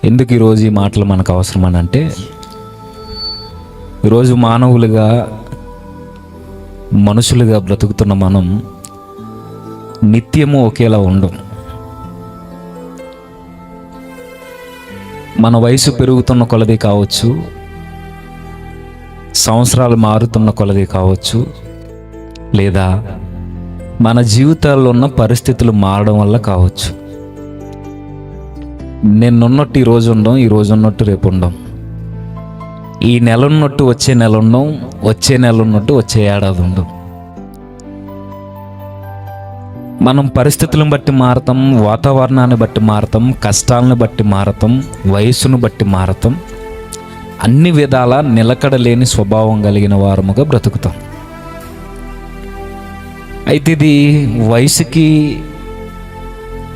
ఎందుకు ఈరోజు ఈ మాటలు మనకు అవసరం అని అంటే, ఈరోజు మానవులుగా మనుషులుగా బ్రతుకుతున్న మనం నిత్యము ఒకేలా ఉండం. మన వయసు పెరుగుతున్న కొలది కావచ్చు, సంవత్సరాలు మారుతున్న కొలది కావచ్చు, లేదా మన జీవితాల్లో ఉన్న పరిస్థితులు మారడం వల్ల కావచ్చు. నిన్నున్నట్టు ఈరోజు ఉండం, ఈరోజు ఉన్నట్టు రేపు ఉండం. ఈ నెల ఉన్నట్టు వచ్చే నెల ఉండం, వచ్చే నెల ఉన్నట్టు వచ్చే ఏడాది ఉండం. మనం పరిస్థితులను బట్టి మారతాం, వాతావరణాన్ని బట్టి మారతాం, కష్టాలను బట్టి మారతాం, వయసును బట్టి మారతాం. అన్ని విధాల నిలకడలేని స్వభావం కలిగిన వారముగా బ్రతుకుతాం. అయితే ఇది వయసుకి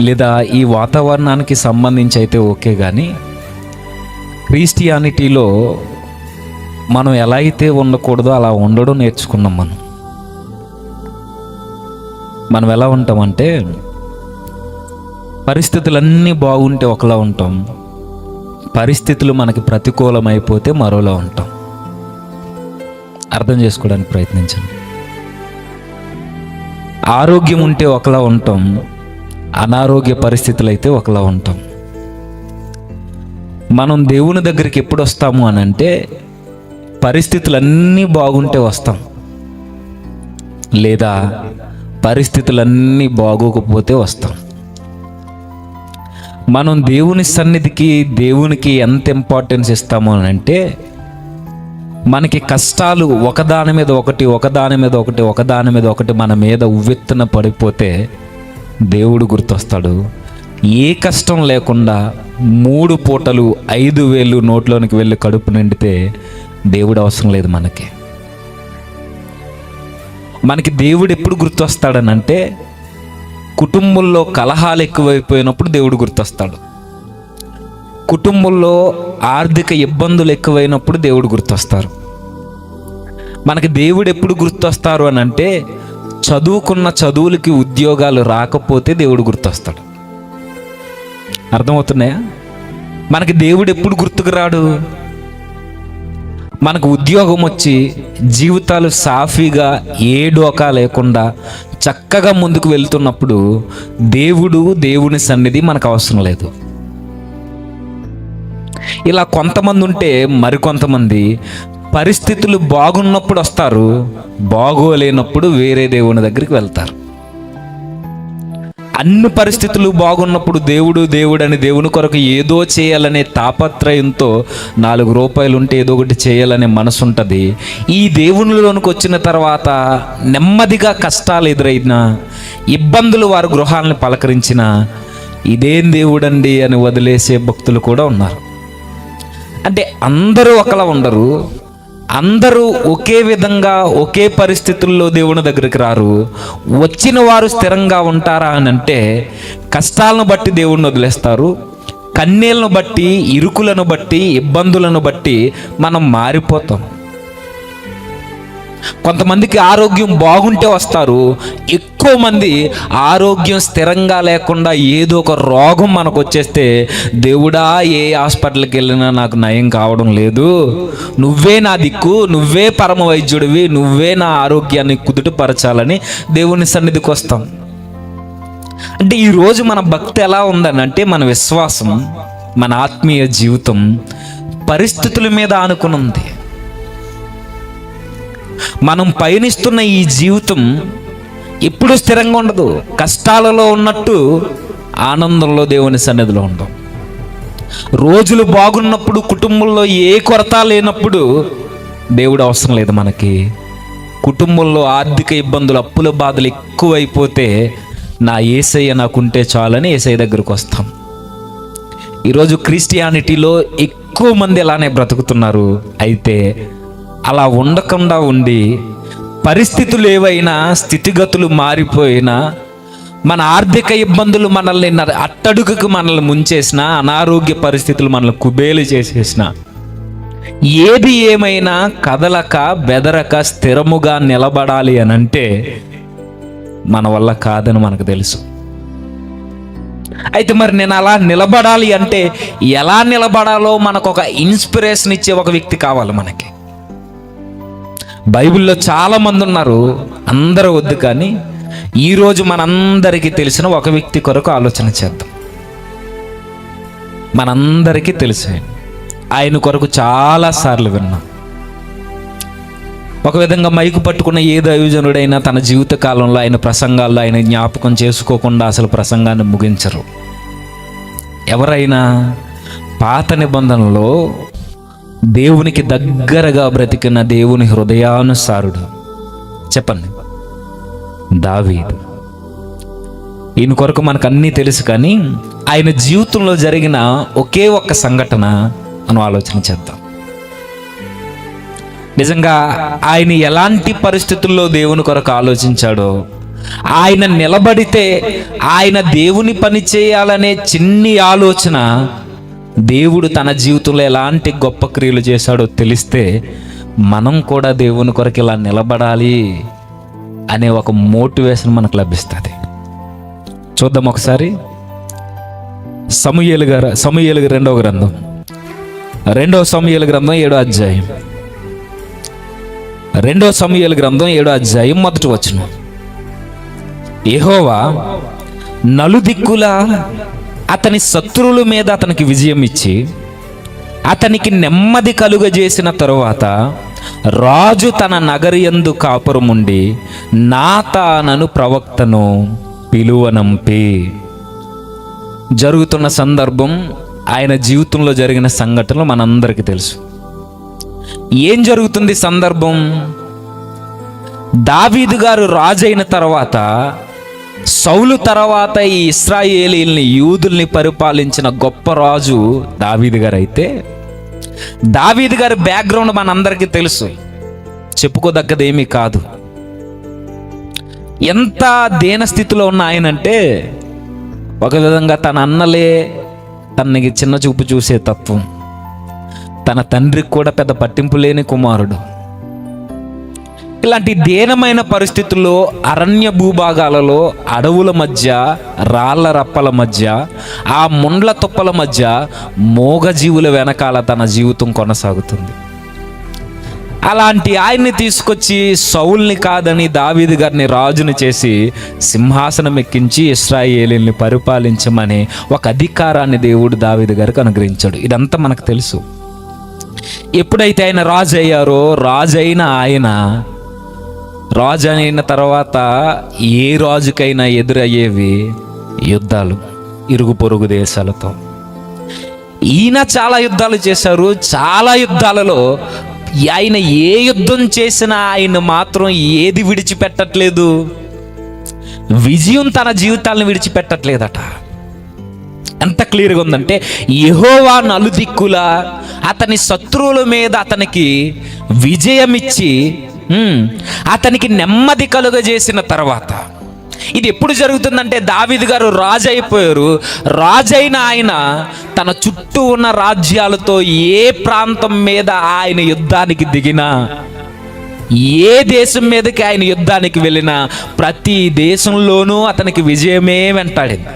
లేదా ఈ వాతావరణానికి సంబంధించి అయితే ఓకే, కానీ క్రిస్టియానిటీలో మనం ఎలా అయితే ఉండకూడదో అలా ఉండడం నేర్చుకున్నాం. మనం ఎలా ఉంటామంటే, పరిస్థితులన్నీ బాగుంటే ఒకలా ఉంటాం, పరిస్థితులు మనకి ప్రతికూలమైపోతే మరోలా ఉంటాం. అర్థం చేసుకోవడానికి ప్రయత్నించండి. ఆరోగ్యం ఉంటే ఒకలా ఉంటాం, అనారోగ్య పరిస్థితులు అయితే ఒకలా ఉంటాం. మనం దేవుని దగ్గరికి ఎప్పుడు వస్తాము అని అంటే, పరిస్థితులన్నీ బాగుంటే వస్తాం, లేదా పరిస్థితులన్నీ బాగోకపోతే వస్తాం. మనం దేవుని సన్నిధికి, దేవునికి ఎంత ఇంపార్టెన్స్ ఇస్తాము అని అంటే, మనకి కష్టాలు ఒకదాని మీద ఒకటి, ఒకదాని మీద ఒకటి, ఒకదాని మీద ఒకటి మన మీద ఉవ్వెత్తున పడిపోతే దేవుడు గుర్తొస్తాడు. ఏ కష్టం లేకుండా 3 పూటలు 5,000 నోట్లోనికి వెళ్ళి కడుపు నిండితే దేవుడు అవసరం లేదు మనకి. మనకి దేవుడు ఎప్పుడు గుర్తొస్తాడనంటే, కుటుంబంలో కలహాలు ఎక్కువైపోయినప్పుడు దేవుడు గుర్తొస్తాడు. కుటుంబంలో ఆర్థిక ఇబ్బందులు ఎక్కువైనప్పుడు దేవుడు గుర్తొస్తారు. మనకి దేవుడు ఎప్పుడు గుర్తొస్తారు అని అంటే, చదువుకున్న చదువులకి ఉద్యోగాలు రాకపోతే దేవుడు గుర్తొస్తాడు. అర్థమవుతున్నాయా? మనకి దేవుడు ఎప్పుడు గుర్తుకు రాడు? మనకు ఉద్యోగం వచ్చి జీవితాలు సాఫీగా ఏ డోకా లేకుండా చక్కగా ముందుకు వెళ్తున్నప్పుడు దేవుని సన్నిధి మనకు అవసరం లేదు. ఇలా కొంతమంది ఉంటే, మరికొంతమంది పరిస్థితులు బాగున్నప్పుడు వస్తారు, బాగోలేనప్పుడు వేరే దేవుని దగ్గరికి వెళ్తారు. అన్ని పరిస్థితులు బాగున్నప్పుడు దేవుడు అని దేవుని కొరకు ఏదో చేయాలనే తాపత్రయంతో 4 రూపాయలు ఉంటే ఏదో ఒకటి చేయాలనే మనసు ఉంటుంది. ఈ దేవునిలోనికి వచ్చిన తర్వాత నెమ్మదిగా కష్టాలు ఎదురైనా, ఇబ్బందులు వారి గృహాలను పలకరించిన, ఇదేం దేవుడండి అని వదిలేసే భక్తులు కూడా ఉన్నారు. అంటే అందరూ ఒకలా ఉండరు, అందరూ ఒకే విధంగా ఒకే పరిస్థితుల్లో దేవుని దగ్గరికి రారు. వచ్చిన వారు స్థిరంగా ఉంటారా అని అంటే, కష్టాలను బట్టి దేవుణ్ణి వదిలేస్తారు, కన్నీళ్ళను బట్టి, ఇరుకులను బట్టి, ఇబ్బందులను బట్టి మనం మారిపోతాం. కొంతమందికి ఆరోగ్యం బాగుంటే వస్తారు, ఎక్కువ మంది ఆరోగ్యం స్థిరంగా లేకుండా ఏదో ఒక రోగం మనకు వచ్చేస్తే, దేవుడా ఏ హాస్పిటల్కి వెళ్ళినా నాకు నయం కావడం లేదు, నువ్వే నా దిక్కు, నువ్వే పరమ వైద్యుడివి, నువ్వే నా ఆరోగ్యాన్ని కుదుటపరచాలని దేవుని సన్నిధికి వస్తాం. అంటే ఈరోజు మన భక్తి ఎలా ఉందని అంటే, మన విశ్వాసం, మన ఆత్మీయ జీవితం పరిస్థితుల మీద ఆనుకుని ఉంది. మనం పయనిస్తున్న ఈ జీవితం ఎప్పుడు స్థిరంగా ఉండదు. కష్టాలలో ఉన్నట్టు ఆనందంలో దేవుని సన్నిధిలో ఉండం. రోజులు బాగున్నప్పుడు, కుటుంబంలో ఏ కొరత లేనప్పుడు దేవుడు అవసరం లేదు మనకి. కుటుంబంలో ఆర్థిక ఇబ్బందులు, అప్పుల బాధలు ఎక్కువైపోతే నా యేసయ్య నాకుంటే చాలని యేసయ్య దగ్గరకు వస్తాం. ఈరోజు క్రిస్టియానిటీలో ఎక్కువ మంది అలానే బ్రతుకుతున్నారు. అయితే అలా ఉండకుండా ఉండి, పరిస్థితులు ఏవైనా, స్థితిగతులు మారిపోయినా, మన ఆర్థిక ఇబ్బందులు మనల్ని అట్టడుగుకు మనల్ని ముంచేసిన, అనారోగ్య పరిస్థితులు మనల్ని కుబేలు చేసేసిన, ఏది ఏమైనా కదలక బెదరక స్థిరముగా నిలబడాలి అని అంటే మన వల్ల కాదని మనకు తెలుసు. అయితే మరి నేను అలా నిలబడాలి అంటే ఎలా నిలబడాలో మనకు ఒక ఇన్స్పిరేషన్ ఇచ్చే ఒక వ్యక్తి కావాలి మనకి. బైబిల్లో చాలా మంది ఉన్నారు, అందరూ వద్దు, కానీ ఈరోజు మనందరికీ తెలిసిన ఒక వ్యక్తి కొరకు ఆలోచన చేద్దాం. మనందరికీ తెలిసే, ఆయన కొరకు చాలాసార్లు విన్నాం. ఒక విధంగా మైకు పట్టుకున్న ఏ దైవజనుడైనా తన జీవిత కాలంలో ఆయన ప్రసంగాల్లో ఆయన జ్ఞాపకం చేసుకోకుండా అసలు ప్రసంగాన్ని ముగించరు. ఎవరైనా పాత నిబంధనలో దేవునికి దగ్గరగా బ్రతికిన దేవుని హృదయానుసారుడు చెప్పండి, దావీదు. ఈయన కొరకు మనకు అన్నీ తెలుసు, కానీ ఆయన జీవితంలో జరిగిన ఒకే ఒక్క సంఘటన మనం ఆలోచన చేద్దాం. నిజంగా ఆయన ఎలాంటి పరిస్థితుల్లో దేవుని కొరకు ఆలోచించాడో, ఆయన నిలబడితే ఆయన దేవుని పని చేయాలనే చిన్ని ఆలోచన దేవుడు తన జీవితంలో ఎలాంటి గొప్ప క్రియలు చేశాడో తెలిస్తే మనం కూడా దేవుని కొరకు ఇలా నిలబడాలి అనే ఒక మోటివేషన్ మనకు లభిస్తుంది. చూద్దాం ఒకసారి. సమూయేలు రెండవ గ్రంథం 7వ సమూయేలు గ్రంథం 7వ అధ్యాయం 1వ వచనం. యెహోవా నలుదిక్కులా అతని శత్రువుల మీద అతనికి విజయం ఇచ్చి అతనికి నెమ్మది కలుగజేసిన తరువాత రాజు తన నగరియందు కాపురముండి నాతానను ప్రవక్తను పిలువనంపి. జరుగుతున్న సందర్భం, ఆయన జీవితంలో జరిగిన సంఘటనలు మనందరికీ తెలుసు. ఏం జరుగుతుంది సందర్భం? దావీదు గారు రాజు అయిన తర్వాత, సౌలు తర్వాత ఈ ఇశ్రాయేలీల్ని, యూదుల్ని పరిపాలించిన గొప్ప రాజు దావీదు గారు. అయితే దావీదు గారి బ్యాక్గ్రౌండ్ మనందరికీ తెలుసు, చెప్పుకోదగ్గదేమీ కాదు. ఎంత దీనస్థితిలో ఉన్న ఆయనంటే, ఒక విధంగా తన అన్నలే తనకి చిన్న చూపు చూసే తత్వం, తన తండ్రికి కూడా పెద్ద పట్టింపు లేని కుమారుడు. ఇలాంటి దీనమైన పరిస్థితుల్లో అరణ్య భూభాగాలలో, అడవుల మధ్య, రాళ్ల రప్పల మధ్య, ఆ ముండ్ల తుప్పల మధ్య మోగజీవుల వెనకాల తన జీవితం కొనసాగుతుంది. అలాంటి ఆయన్ని తీసుకొచ్చి సౌల్ని కాదని దావీదు గారిని రాజుని చేసి సింహాసనం ఎక్కించి ఇశ్రాయేలీల్ని పరిపాలించమని ఒక అధికారాన్ని దేవుడు దావీదు గారికి అనుగ్రహించాడు. ఇదంతా మనకు తెలుసు. ఎప్పుడైతే ఆయన రాజు అయ్యారో, రాజు అయిన తర్వాత ఏ రాజుకైనా ఎదురయ్యేవి యుద్ధాలు, ఇరుగు పొరుగు దేశాలతో. ఈయన చాలా యుద్ధాలు చేశారు. చాలా యుద్ధాలలో ఆయన ఏ యుద్ధం చేసినా ఆయన మాత్రం ఏది విడిచిపెట్టట్లేదు, విజయం తన జీవితాలను విడిచిపెట్టట్లేదట. ఎంత క్లియర్గా ఉందంటే, యెహోవా నలుదిక్కులా అతని శత్రువుల మీద అతనికి విజయమిచ్చి అతనికి నెమ్మది కలుగజేసిన తర్వాత, ఇది ఎప్పుడు జరుగుతుందంటే, దావీదు గారు రాజు అయిపోయారు. రాజైన ఆయన తన చుట్టూ ఉన్న రాజ్యాలతో ఏ ప్రాంతం మీద ఆయన యుద్ధానికి దిగినా, ఏ దేశం మీదకి ఆయన యుద్ధానికి వెళ్ళినా ప్రతి దేశంలోనూ అతనికి విజయమే వెంటాడింది.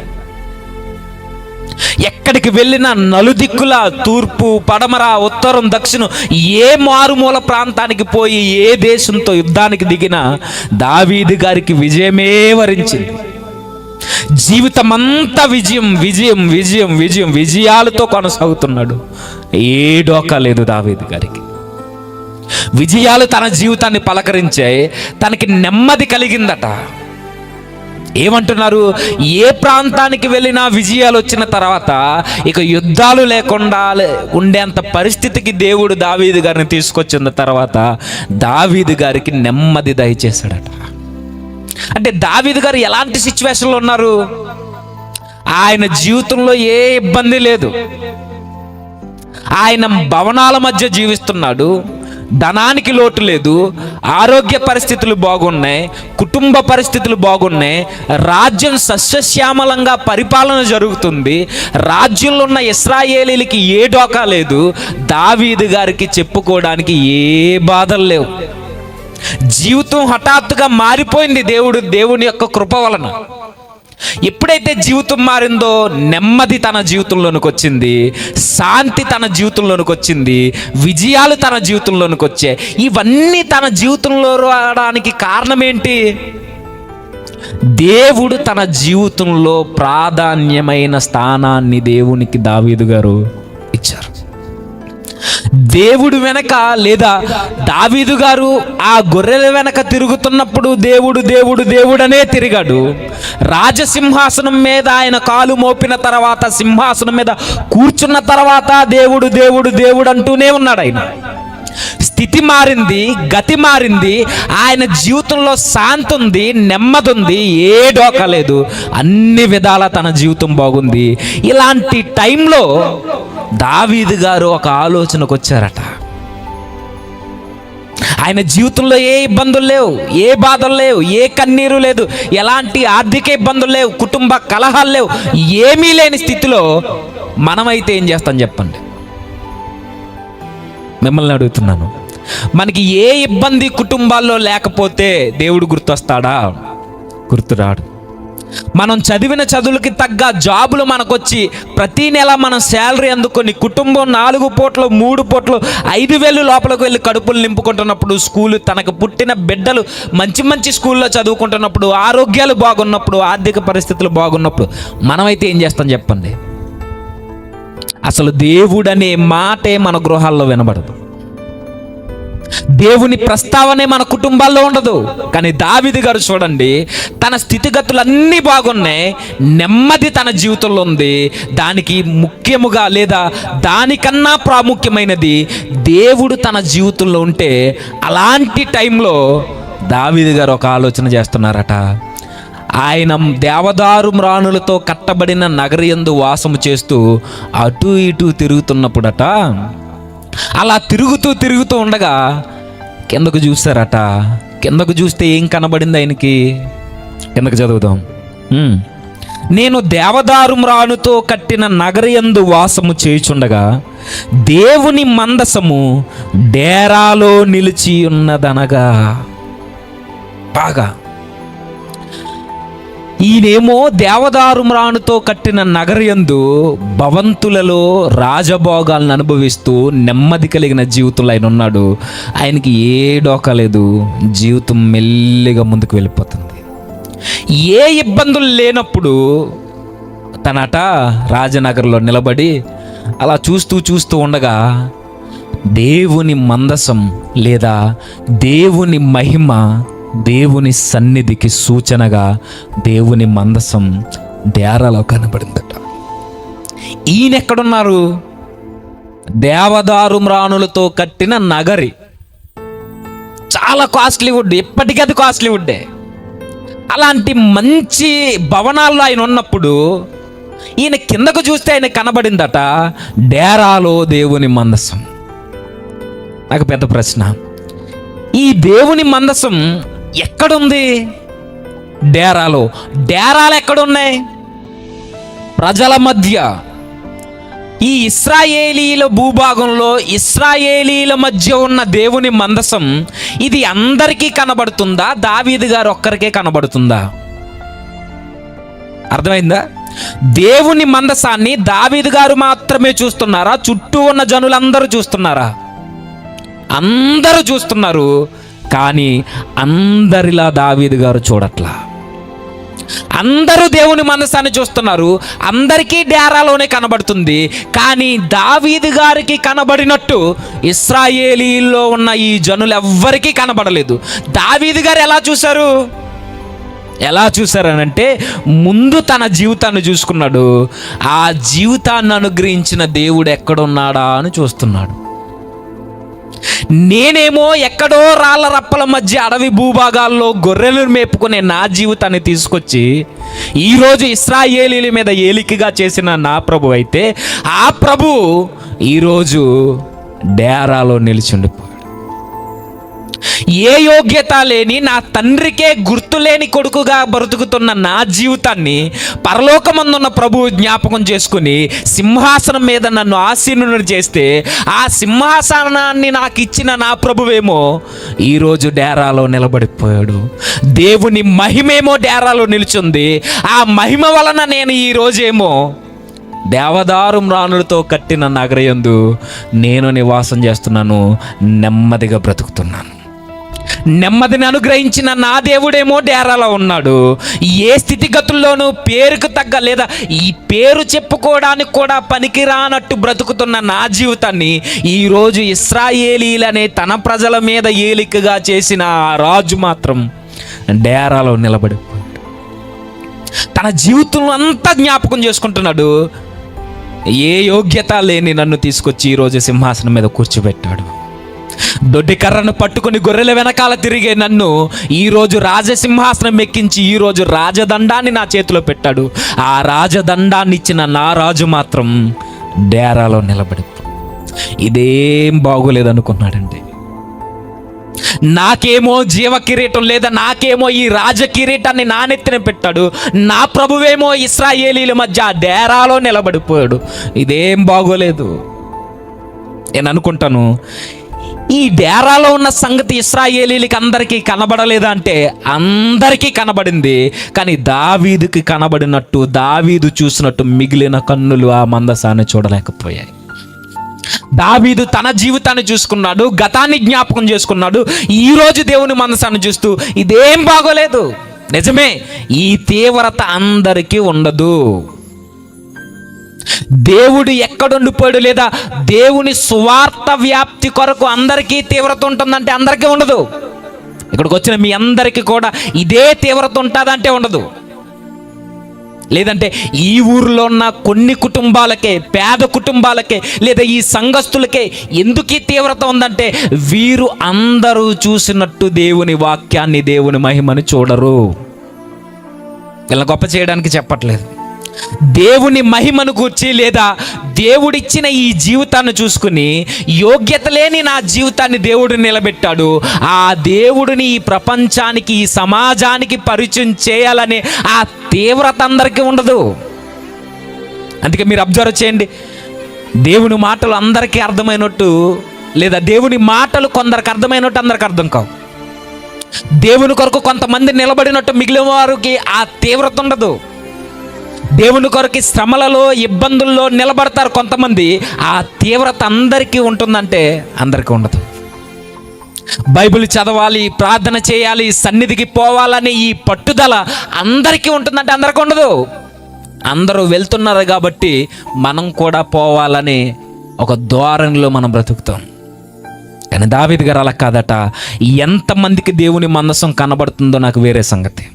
ఎక్కడికి వెళ్ళినా నలుదిక్కుల, తూర్పు, పడమర, ఉత్తరం, దక్షిణం, ఏ మారుమూల ప్రాంతానికి పోయి ఏ దేశంతో యుద్ధానికి దిగినా దావీదు గారికి విజయమే వరించింది. జీవితమంతా విజయం విజయం విజయం విజయం విజయాలతో కొనసాగుతున్నాడు. ఏ డోకా లేదు దావీదు గారికి. విజయాలు తన జీవితాన్ని పలకరించాయి. తనకి నెమ్మది కలిగిందట. ఏమంటున్నారు? ఏ ప్రాంతానికి వెళ్ళినా విజయాలు వచ్చిన తర్వాత ఇక యుద్ధాలు లేకుండా ఉండేంత పరిస్థితికి దేవుడు దావీదు గారిని తీసుకొచ్చిన తర్వాత దావీదు గారికి నెమ్మది దయచేశాడట. అంటే దావీదు గారు ఎలాంటి సిచ్యువేషన్లో ఉన్నారు? ఆయన జీవితంలో ఏ ఇబ్బంది లేదు. ఆయన భవనాల మధ్య జీవిస్తున్నాడు, ధనానికి లోటు లేదు, ఆరోగ్య పరిస్థితులు బాగున్నాయి, కుటుంబ పరిస్థితులు బాగున్నాయి, రాజ్యం సస్యశ్యామలంగా పరిపాలన జరుగుతుంది, రాజ్యంలో ఉన్న ఇశ్రాయేలీలకి ఏ డోకా లేదు. దావీదు గారికి చెప్పుకోవడానికి ఏ బాధలు లేవు. జీవితం హఠాత్తుగా మారిపోయింది దేవుని యొక్క కృప వలన. ఎప్పుడైతే జీవితం మారిందో నెమ్మది తన జీవితంలోనికి వచ్చింది, శాంతి తన జీవితంలోనికి వచ్చింది, విజయాలు తన జీవితంలోనికి వచ్చాయి. ఇవన్నీ తన జీవితంలో రావడానికి కారణం ఏంటి? దేవుడు తన జీవితంలో ప్రాధాన్యమైన స్థానాన్ని దేవునికి దావీదు గారు ఇచ్చారు. దేవుడు వెనక, లేదా దావీదు గారు ఆ గొర్రెల వెనక తిరుగుతున్నప్పుడు దేవుడు దేవుడు దేవుడనే తిరిగాడు. రాజసింహాసనం మీద ఆయన కాలు మోపిన తర్వాత, సింహాసనం మీద కూర్చున్న తర్వాత దేవుడు దేవుడు దేవుడు అంటూనే ఉన్నాడు. ఆయన స్థితి మారింది, గతి మారింది, ఆయన జీవితంలో శాంతి ఉంది, నెమ్మది ఉంది, ఏ డోకా లేదు, అన్ని విధాల తన జీవితం బాగుంది. ఇలాంటి టైంలో దావీదు గారు ఒక ఆలోచనకు వచ్చారట. ఆయన జీవితంలో ఏ ఇబ్బందులు లేవు, ఏ బాధలు లేవు, ఏ కన్నీరు లేదు, ఎలాంటి ఆర్థిక ఇబ్బందులు లేవు, కుటుంబ కలహాలు లేవు, ఏమీ లేని స్థితిలో మనమైతే ఏం చేస్తాం చెప్పండి? మిమ్మల్ని అడుగుతున్నాను. మనకి ఏ ఇబ్బంది కుటుంబాల్లో లేకపోతే దేవుడు గుర్తొస్తాడా? గుర్తురాడు. మనం చదివిన చదువులకి తగ్గ జాబులు మనకొచ్చి ప్రతీ నెల మనం శాలరీ అందుకొని కుటుంబం 4 పూటలు 3 పూటలు 5,000 లోపలికి వెళ్ళి కడుపులు నింపుకుంటున్నప్పుడు, స్కూలు తనకు పుట్టిన బిడ్డలు మంచి మంచి స్కూల్లో చదువుకుంటున్నప్పుడు, ఆరోగ్యాలు బాగున్నప్పుడు, ఆర్థిక పరిస్థితులు బాగున్నప్పుడు మనమైతే ఏం చేస్తాం చెప్పండి? అసలు దేవుడు అనే మాటే మన గృహాల్లో వినబడదు, దేవుని ప్రస్తావనే మన కుటుంబాల్లో ఉండదు. కానీ దావీదు గారు చూడండి, తన స్థితిగతులన్నీ బాగున్నాయి, నెమ్మది తన జీవితంలో ఉంది. దానికి ముఖ్యముగా, లేదా దానికన్నా ప్రాముఖ్యమైనది దేవుడు తన జీవితంలో ఉంటే, అలాంటి టైంలో దావీదు గారు ఒక ఆలోచన చేస్తున్నారట. ఆయన దేవదారు మ్రాణులతో కట్టబడిన నగరయందు వాసము చేస్తూ అటు ఇటు తిరుగుతున్నప్పుడట, అలా తిరుగుతూ ఉండగా కిందకు చూస్తారట. కిందకు చూస్తే ఏం కనబడింది ఆయనకి? కిందకు చదువుదాం. నేను దేవదారు మ్రాణుతో కట్టిన నగరయందు వాసము చేయుచుండగా దేవుని మందసము డేరాలో నిలిచి ఉన్నదనగా. బాగా ఈయనేమో దేవదారు మ్రాణుతో కట్టిన నగరయందు భవంతులలో రాజభోగాలను అనుభవిస్తూ నెమ్మది కలిగిన జీవితంలో ఆయన ఉన్నాడు. ఆయనకి ఏ డోకా లేదు, జీవితం మెల్లిగా ముందుకు వెళ్ళిపోతుంది. ఏ ఇబ్బందులు లేనప్పుడు తనట రాజనగర్లో నిలబడి అలా చూస్తూ ఉండగా దేవుని మందసం, లేదా దేవుని మహిమ, దేవుని సన్నిధికి సూచనగా దేవుని మందసం డేరాలో కనబడిందట. ఈయన ఎక్కడున్నారు? దేవదారు మ్రాణులతో కట్టిన నగరి, చాలా కాస్ట్లీ వుడ్, ఎప్పటికీ అది కాస్ట్లీ వుడ్డే. అలాంటి మంచి భవనాల్లో ఆయన ఉన్నప్పుడు ఈయన కిందకు చూస్తే ఆయన కనబడిందట డేరాలో దేవుని మందసం. నాకు పెద్ద ప్రశ్న, ఈ దేవుని మందసం ఎక్కడుంది? డేరాలో. డేరాలు ఎక్కడున్నాయి? ప్రజల మధ్య. ఈ ఇశ్రాయేలీల భూభాగంలో, ఇశ్రాయేలీల మధ్య ఉన్న దేవుని మందసం ఇది అందరికీ కనబడుతుందా? దావీదు గారు ఒక్కరికే కనబడుతుందా? అర్థమైందా? దేవుని మందసాన్ని దావీదు గారు మాత్రమే చూస్తున్నారా? చుట్టూ ఉన్న జనులందరూ చూస్తున్నారా? అందరూ చూస్తున్నారు, కానీ అందరిలా దావీదు గారు చూడట్లా. అందరూ దేవుని మనసాన్ని చూస్తున్నారు, అందరికీ డేరాలోనే కనబడుతుంది, కానీ దావీదు గారికి కనబడినట్టు ఇశ్రాయేలీల్లో ఉన్న ఈ జనులు ఎవ్వరికీ కనబడలేదు. దావీదు గారు ఎలా చూశారనంటే, ముందు తన జీవితాన్ని చూసుకున్నాడు, ఆ జీవితాన్ని అనుగ్రహించిన దేవుడు ఎక్కడున్నాడా అని చూస్తున్నాడు. నేనేమో ఎక్కడో రాళ్ళ రప్పల మధ్య అడవి భూభాగాల్లో గొర్రెలను మేపుకునే నా జీవితాన్ని తీసుకొచ్చి ఈరోజు ఇశ్రాయేలీల మీద ఏలికగా చేసిన నా ప్రభు అయితే, ఆ ప్రభు ఈరోజు డేరాలో నిలిచి ఉండిపోయాడు. ఏ యోగ్యత లేని నా తండ్రికే గుర్తులేని కొడుకుగా బ్రతుకుతున్న నా జీవితాన్ని పరలోకమందున్న ప్రభువు జ్ఞాపకం చేసుకుని సింహాసనం మీద నన్ను ఆసీనుని చేస్తే, ఆ సింహాసనాన్ని నాకు ఇచ్చిన నా ప్రభువేమో ఈరోజు డేరాలో నిలబడిపోయాడు. దేవుని మహిమేమో డేరాలో నిలుచుంది. ఆ మహిమ వలన నేను ఈరోజేమో దేవదారు మ్రాణులతో కట్టిన నగరయందు నేను నివాసం చేస్తున్నాను, నెమ్మదిగా బ్రతుకుతున్నాను. నెమ్మదిని అనుగ్రహించిన నా దేవుడేమో డేరాలో ఉన్నాడు. ఏ స్థితిగతుల్లోనూ పేరుకు తగ్గ లేదా ఈ పేరు చెప్పుకోవడానికి కూడా పనికిరానట్టు బ్రతుకుతున్న నా జీవితాన్ని ఈరోజు ఇశ్రాయేలీలనే తన ప్రజల మీద ఏలికగా చేసిన ఆ రాజు మాత్రం డేరాలో నిలబడిపోయాడు. తన జీవితం అంతా జ్ఞాపకం చేసుకుంటున్నాడు. ఏ యోగ్యత లేని నన్ను తీసుకొచ్చి ఈరోజు సింహాసనం మీద కూర్చోబెట్టాడు. దొడ్డి కర్రను పట్టుకుని గొర్రెల వెనకాల తిరిగే నన్ను ఈరోజు రాజసింహాసనం ఎక్కించి ఈరోజు రాజదండాన్ని నా చేతిలో పెట్టాడు. ఆ రాజదండాన్ని ఇచ్చిన నా రాజు మాత్రం డేరాలో నిలబడి ఇదేం బాగోలేదనుకున్నాడండి. నాకేమో జీవ కిరీటం లేదా నాకేమో ఈ రాజ కిరీటాన్ని నా నెత్తిన పెట్టాడు, నా ప్రభువేమో ఇశ్రాయేలీల మధ్య డేరాలో నిలబడిపోయాడు. ఇదేం బాగోలేదు. నేను అనుకుంటాను, ఈ డేరాలో ఉన్న సంగతి ఇశ్రాయేలీలకి అందరికీ కనబడలేదా అంటే అందరికీ కనబడింది. కానీ దావీదుకి కనబడినట్టు, దావీదు చూసినట్టు మిగిలిన కన్నులు ఆ మందసాన్ని చూడలేకపోయాయి. దావీదు తన జీవితాన్ని చూసుకున్నాడు, గతాన్ని జ్ఞాపకం చేసుకున్నాడు. ఈరోజు దేవుని మనసాన్ని చూస్తూ ఇదేం బాగోలేదు. నిజమే, ఈ తీవ్రత అందరికీ ఉండదు. దేవుడు ఎక్కడుండిపోయాడు లేదా దేవుని సువార్త వ్యాప్తి కొరకు అందరికీ తీవ్రత ఉంటుందంటే అందరికీ ఉండదు. ఇక్కడికి వచ్చిన మీ అందరికీ కూడా ఇదే తీవ్రత ఉంటుందంటే ఉండదు. లేదంటే ఈ ఊరిలో ఉన్న కొన్ని కుటుంబాలకే, పేద కుటుంబాలకే లేదా ఈ సంఘస్థులకే ఎందుకు ఈ తీవ్రత ఉందంటే వీరు అందరూ చూసినట్టు దేవుని వాక్యాన్ని, దేవుని మహిమను చూడరు. ఇలా గొప్ప చేయడానికి చెప్పట్లేదు. దేవుని మహిమను గూర్చి లేదా దేవుడిచ్చిన ఈ జీవితాన్ని చూసుకుని యోగ్యత లేని నా జీవితాన్ని దేవుడు నిలబెట్టాడు, ఆ దేవుడిని ఈ ప్రపంచానికి, ఈ సమాజానికి పరిచయం చేయాలనే ఆ తీవ్రత అందరికీ ఉండదు. అందుకే మీరు అబ్జర్వ్ చేయండి, దేవుని మాటలు అందరికీ అర్థమైనట్టు లేదా దేవుని మాటలు కొందరికి అర్థమైనట్టు అందరికి అర్థం కావు. దేవుని కొరకు కొంతమంది నిలబడినట్టు మిగిలిన వారికి ఆ తీవ్రత ఉండదు. దేవుని కొరకు శ్రమలలో, ఇబ్బందుల్లో నిలబడతారు కొంతమంది, ఆ తీవ్రత అందరికీ ఉంటుందంటే అందరికీ ఉండదు. బైబిల్ చదవాలి, ప్రార్థన చేయాలి, సన్నిధికి పోవాలని ఈ పట్టుదల అందరికీ ఉంటుందంటే అందరికీ ఉండదు. అందరూ వెళ్తున్నారు కాబట్టి మనం కూడా పోవాలని ఒక ధోరణిలో మనం బ్రతుకుతాం. కానీ దావీదు గారు అలా కాదట. ఎంతమందికి దేవుని మందసం కనబడుతుందో నాకు వేరే సంగతి.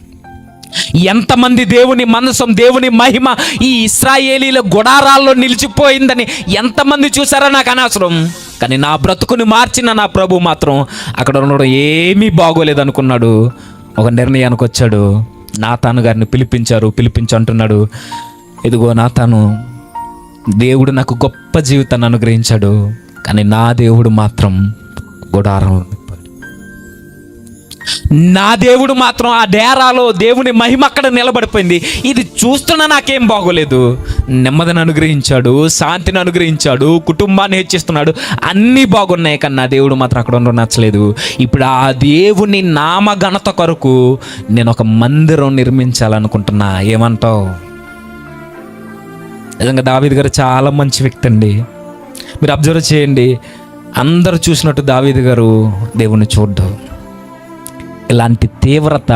ఎంతమంది దేవుని మనసం, దేవుని మహిమ ఈ ఇశ్రాయేలీల గుడారాల్లో నిలిచిపోయిందని ఎంతమంది చూసారో నాకు అనవసరం. కానీ నా బ్రతుకుని మార్చిన నా ప్రభు మాత్రం అక్కడ ఉండడం ఏమీ బాగోలేదు అనుకున్నాడు. ఒక నిర్ణయానికి వచ్చాడు. నాతాను గారిని పిలిపించి అంటున్నాడు, ఇదిగో నాతాను, దేవుడు నాకు గొప్ప జీవితాన్ని అనుగ్రహించాడు, కానీ నా దేవుడు మాత్రం గుడారంలో, నా దేవుడు మాత్రం ఆ డేరాలో దేవుని మహిమ అక్కడ నిలబడిపోయింది. ఇది చూస్తున్నా నాకేం బాగోలేదు. నెమ్మదిని అనుగ్రహించాడు, శాంతిని అనుగ్రహించాడు, కుటుంబాన్ని హెచ్చిస్తున్నాడు, అన్నీ బాగున్నాయి. కానీ నా దేవుడు మాత్రం అక్కడ ఉండడం నచ్చలేదు. ఇప్పుడు ఆ దేవుని నామఘనత కొరకు నేను ఒక మందిరం నిర్మించాలనుకుంటున్నా. ఏమంటావు? నిజంగా దావీదు గారు చాలా మంచి వ్యక్తి అండి. మీరు అబ్జర్వ్ చేయండి, అందరూ చూసినట్టు దావీదు గారు దేవుణ్ణి చూడ్డం. ఇలాంటి తీవ్రత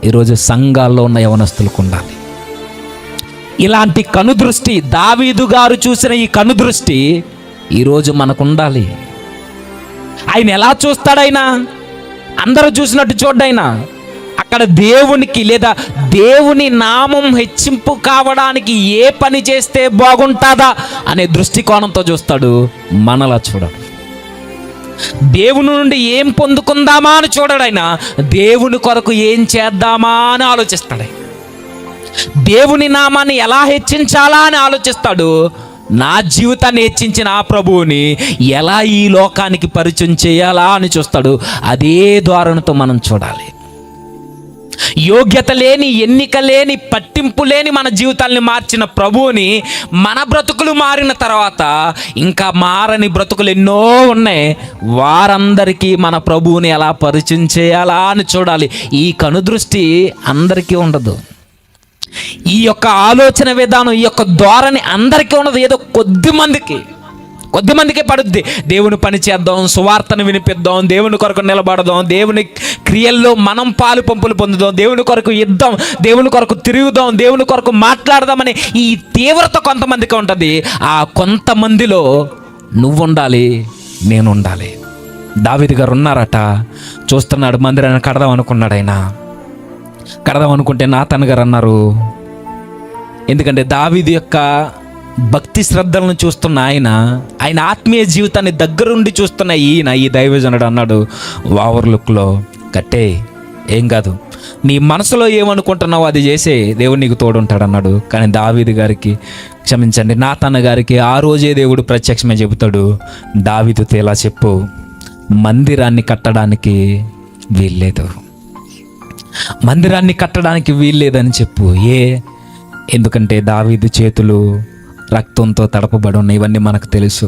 ఈరోజు సంఘాల్లో ఉన్న యవనస్తులకు ఉండాలి. ఇలాంటి కనుదృష్టి, దావీదు గారు చూసిన ఈ కనుదృష్టి ఈరోజు మనకు ఉండాలి. ఆయన ఎలా చూస్తాడైనా? అందరూ చూసినట్టు చూడ్డైనా అక్కడ దేవునికి లేదా దేవుని నామం హెచ్చింపు కావడానికి ఏ పని చేస్తే బాగుంటుందా అనే దృష్టికోణంతో చూస్తాడు. మనలా చూడడు. దేవుని నుండి ఏం పొందుకుందామా అని చూడడైనా, దేవుని కొరకు ఏం చేద్దామా అని ఆలోచిస్తాడు. దేవుని నామాన్ని ఎలా హెచ్చించాలా అని ఆలోచిస్తాడు. నా జీవితాన్ని హెచ్చించిన ఆ ప్రభువుని ఎలా ఈ లోకానికి పరిచయం చేయాలా అని చూస్తాడు. అదే ధోరణితో మనం చూడాలి. యోగ్యత లేని, ఎన్నిక లేని, పట్టింపు లేని మన జీవితాల్ని మార్చిన ప్రభువుని మన బ్రతుకులు మారిన తర్వాత ఇంకా మారని బ్రతుకులు ఎన్నో ఉన్నాయి. వారందరికీ మన ప్రభువుని ఎలా పరిచయం చేయాలా అని చూడాలి. ఈ కనుదృష్టి అందరికీ ఉండదు. ఈ యొక్క ఆలోచన విధానం, ఈ యొక్క ధోరణి అందరికీ ఉండదు. ఏదో కొద్ది మందికే పడుద్ది. దేవుని పని చేద్దాం, సువార్తను వినిపిద్దాం, దేవుని కొరకు నిలబడదాం, దేవుని క్రియల్లో మనం పాలు పంపులు పొందుదాం, దేవుని కొరకు ఇద్దాం, దేవుని కొరకు తిరుగుదాం, దేవుని కొరకు మాట్లాడదామని ఈ తీవ్రత కొంతమందికి ఉంటుంది. ఆ కొంతమందిలో నువ్వు ఉండాలి, నేను ఉండాలి. దావీదు గారు ఉన్నారట, చూస్తున్నాడు, మందిరాన్ని కడదాం అనుకున్నాడు. ఆయన కడదాం అనుకుంటే నాతాన్ గారు అన్నారు, ఎందుకంటే దావీదు యొక్క భక్తి శ్రద్ధలను చూస్తున్న ఆయన ఆత్మీయ జీవితాన్ని దగ్గరుండి చూస్తున్న ఈ దైవజనుడు అన్నాడు ఓవర్లుక్లో, కట్టే ఏం కాదు, నీ మనసులో ఏమనుకుంటున్నావో అది చేసే, దేవుడు నీకు తోడుంటాడు అన్నాడు. కానీ దావీదు గారికి, క్షమించండి, నాతాన్ గారికి ఆ రోజే దేవుడు ప్రత్యక్షమే చెబుతాడు, దావీదుతో ఇలా చెప్పు, మందిరాన్ని కట్టడానికి వీల్లేదు, మందిరాన్ని కట్టడానికి వీల్లేదని చెప్పు. ఎందుకంటే దావీదు చేతులు రక్తంతో తడపబడి ఉన్నాయి. ఇవన్నీ మనకు తెలుసు.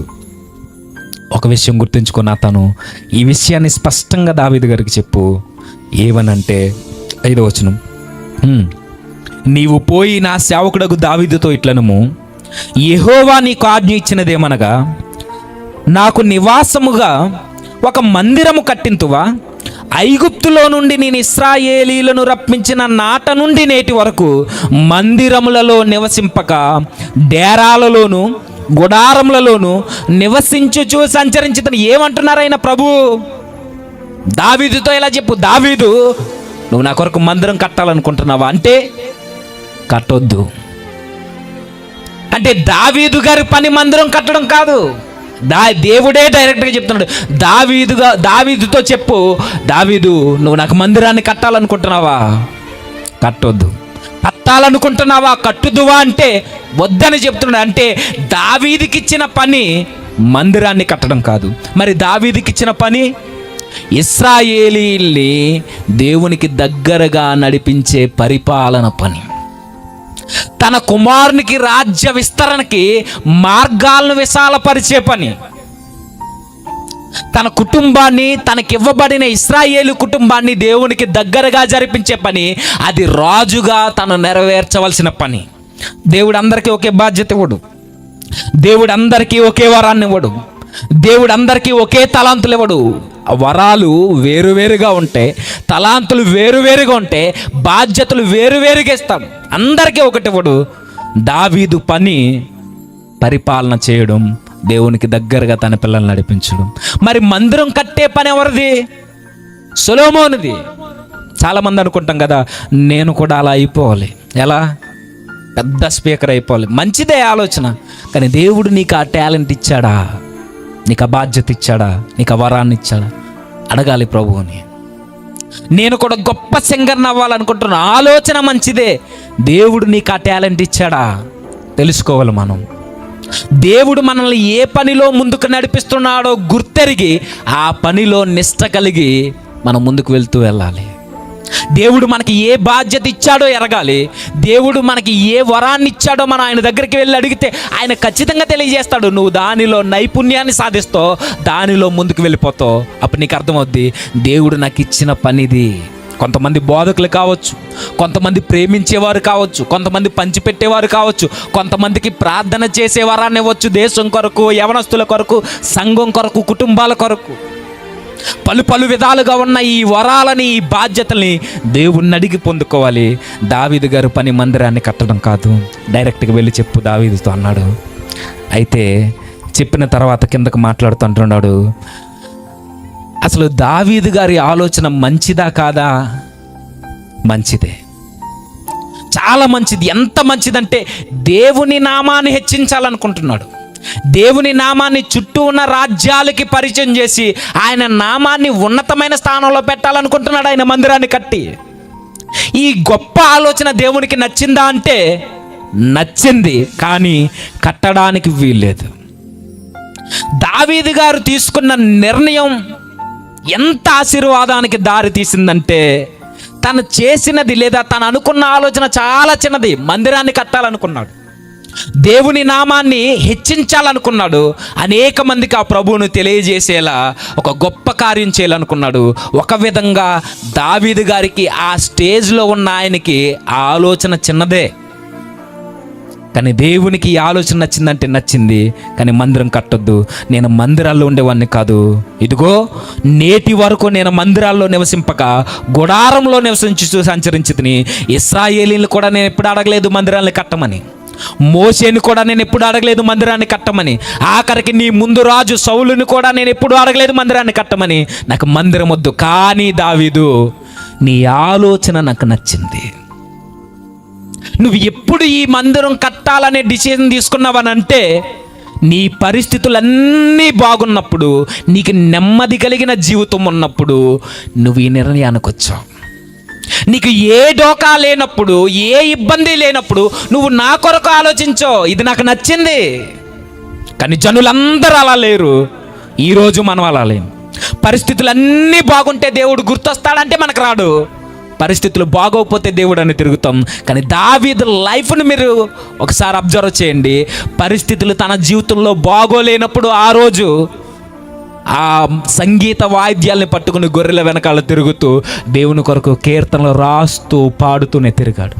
ఒక విషయం గుర్తుంచుకున్న అతను ఈ విషయాన్ని స్పష్టంగా దావీదు గారికి చెప్పు. ఏమనంటే 5వ వచనం, నీవు పోయి నా సేవకుడకు దావీదుతో ఇట్లనము, యెహోవా నీకు ఆజ్ఞ ఇచ్చినదేమనగా, నాకు నివాసముగా ఒక మందిరము కట్టింతువా? ఐగుప్తులో నుండి నేను ఇశ్రాయేలీలను రప్పించిన నాట నుండి నేటి వరకు మందిరములలో నివసింపక డేరాలలోను గుడారములలోను నివసించుచు సంచరించుతాను. ఏమంటున్నారు ఆయన ప్రభు? దావీదుతో ఇలా చెప్పు, దావీదు, నువ్వు నా కొరకు మందిరం కట్టాలనుకుంటున్నావా అంటే కట్టొద్దు. అంటే దావీదు గారి పని మందిరం కట్టడం కాదు, దేవుడే డైరెక్ట్గా చెప్తున్నాడు. దావీదుతో చెప్పు, దావీదు, నువ్వు నాకు మందిరాన్ని కట్టాలనుకుంటున్నావా? కట్టొద్దు. కట్టాలనుకుంటున్నావా? కట్టుదువా అంటే వద్దని చెప్తున్నాడు. అంటే దావీదుకి ఇచ్చిన పని మందిరాన్ని కట్టడం కాదు. మరి దావీదుకి ఇచ్చిన పని ఇశ్రాయేలీల్ని దేవునికి దగ్గరగా నడిపించే పరిపాలన పని, తన కుమారునికి రాజ్య విస్తరణకి మార్గాలను విశాలపరిచే పని, తన కుటుంబాన్ని, తనకివ్వబడిన ఇశ్రాయేలు కుటుంబాన్ని దేవునికి దగ్గరగా జరిపించే పని. అది రాజుగా తను నెరవేర్చవలసిన పని. దేవుడు అందరికీ ఒకే బాధ్యత ఇవ్వడు, దేవుడు అందరికీ ఒకే వరాన్ని ఇవ్వడు, దేవుడు అందరికీ ఒకే తలాంతులు ఇవ్వడు. వరాలు వేరువేరుగా ఉంటే, తలాంతులు వేరువేరుగా ఉంటే, బాధ్యతలు వేరువేరుగా ఇస్తాడు. అందరికీ ఒకటి ఇవ్వడు. దావీదు పని పరిపాలన చేయడం, దేవునికి దగ్గరగా తన పిల్లల్ని నడిపించడం. మరి మందిరం కట్టే పని ఎవరిది? సొలొమోనుది. చాలామంది అనుకుంటాం కదా, నేను కూడా అలా అయిపోవాలి, ఎలా పెద్ద స్పీకర్ అయిపోవాలి. మంచిదే ఆలోచన, కానీ దేవుడు నీకు ఆ టాలెంట్ ఇచ్చాడా? నీకు ఆ బాధ్యత ఇచ్చాడా? నీకు ఆ వరాన్ని ఇచ్చాడా? అడగాలి ప్రభువుని. నేను కూడా గొప్ప సింగర్ని అవ్వాలనుకుంటున్నా, ఆలోచన మంచిదే. దేవుడు నీకు ఆ టాలెంట్ ఇచ్చాడా? తెలుసుకోవాలి మనం. దేవుడు మనల్ని ఏ పనిలో ముందుకు నడిపిస్తున్నాడో గుర్తెరిగి ఆ పనిలో నిష్ట కలిగి మనం ముందుకు వెళ్ళాలి. దేవుడు మనకి ఏ బాధ్యత ఇచ్చాడో ఎరగాలి. దేవుడు మనకి ఏ వరాన్ని ఇచ్చాడో మనం ఆయన దగ్గరికి వెళ్ళి అడిగితే ఆయన ఖచ్చితంగా తెలియజేస్తాడు. నువ్వు దానిలో నైపుణ్యాన్ని సాధిస్తావు, దానిలో ముందుకు వెళ్ళిపోతావు. అప్పుడు నీకు అర్థమవుద్ది, దేవుడు నాకు ఇచ్చిన పనిది. కొంతమంది బోధకులు కావచ్చు, కొంతమంది ప్రేమించేవారు కావచ్చు, కొంతమంది పంచిపెట్టేవారు కావచ్చు, కొంతమందికి ప్రార్థన చేసే వరాన్ని ఇవ్వచ్చు, దేశం కొరకు, యవనస్తుల కొరకు, సంఘం కొరకు, కుటుంబాల కొరకు. పలు విధాలుగా ఉన్న ఈ వరాలని, ఈ బాధ్యతల్ని దేవుణ్ణి అడిగి పొందుకోవాలి. దావీదు గారు పని మందిరాన్ని కట్టడం కాదు, డైరెక్ట్గా వెళ్ళి చెప్పు దావీదుతో అన్నాడు. అయితే చెప్పిన తర్వాత కిందకు మాట్లాడుతూ అంటున్నాడు, అసలు దావీదు గారి ఆలోచన మంచిదా కాదా? మంచిదే, చాలా మంచిది. ఎంత మంచిదంటే దేవుని నామాన్ని హెచ్చించాలనుకుంటున్నాడు. దేవుని నామాన్ని చుట్టూ ఉన్న రాజ్యాలకి పరిచయం చేసి ఆయన నామాన్ని ఉన్నతమైన స్థానంలో పెట్టాలనుకుంటున్నాడు ఆయన మందిరాన్ని కట్టి. ఈ గొప్ప ఆలోచన దేవునికి నచ్చిందా అంటే నచ్చింది, కానీ కట్టడానికి వీల్లేదు. దావీదు గారు తీసుకున్న నిర్ణయం ఎంత ఆశీర్వాదానికి దారి తీసిందంటే, తను చేసినది లేదా తను అనుకున్న ఆలోచన చాలా చిన్నది. మందిరాన్ని కట్టాలనుకున్నాడు, దేవుని నామాన్ని హెచ్చించాలనుకున్నాడు, అనేక మందికి ఆ ప్రభువును తెలియజేసేలా ఒక గొప్ప కార్యం చేయాలనుకున్నాడు. ఒక విధంగా దావీదు గారికి ఆ స్టేజ్లో ఉన్న ఆయనకి ఆ ఆలోచన చిన్నదే, కానీ దేవునికి ఈ ఆలోచన నచ్చిందంటే నచ్చింది. కానీ మందిరం కట్టొద్దు, నేను మందిరాల్లో ఉండేవాడిని కాదు, ఇదిగో నేటి వరకు నేను మందిరాల్లో నివసింపక గుడారంలో నివసించు సంచరించి తిని. ఇశ్రాయేలీలు కూడా నేను ఎప్పుడు అడగలేదు మందిరాన్ని కట్టమని, మోషేని కూడా నేను ఎప్పుడు అడగలేదు మందిరాన్ని కట్టమని, ఆఖరికి నీ ముందు రాజు సౌలుని కూడా నేను ఎప్పుడు అడగలేదు మందిరాన్ని కట్టమని. నాకు మందిరం వద్దు, కానీ దావీదు నీ ఆలోచన నాకు నచ్చింది. నువ్వు ఎప్పుడు ఈ మందిరం కట్టాలనే డిసిజన్ తీసుకున్నావనంటే, నీ పరిస్థితులన్నీ బాగున్నప్పుడు, నీకు నెమ్మది కలిగిన జీవితం ఉన్నప్పుడు నువ్వు ఈ నిర్ణయానికి వచ్చావు. నీకు ఏ డోకా లేనప్పుడు, ఏ ఇబ్బంది లేనప్పుడు నువ్వు నా కొరకు ఆలోచించో, ఇది నాకు నచ్చింది. కానీ జనులందరూ అలా లేరు. ఈరోజు మనం అలా లేము. పరిస్థితులన్నీ బాగుంటే దేవుడు గుర్తొస్తాడంటే మనకు రాడు, పరిస్థితులు బాగోకపోతే దేవుడు అని తిరుగుతాం. కానీ దావీదు లైఫ్ని మీరు ఒకసారి అబ్జర్వ్ చేయండి. పరిస్థితులు తన జీవితంలో బాగోలేనప్పుడు ఆ రోజు ఆ సంగీత వాయిద్యాల్ని పట్టుకుని గొర్రెల వెనకాల తిరుగుతూ దేవుని కొరకు కీర్తనలు రాస్తూ పాడుతూనే తిరిగాడు.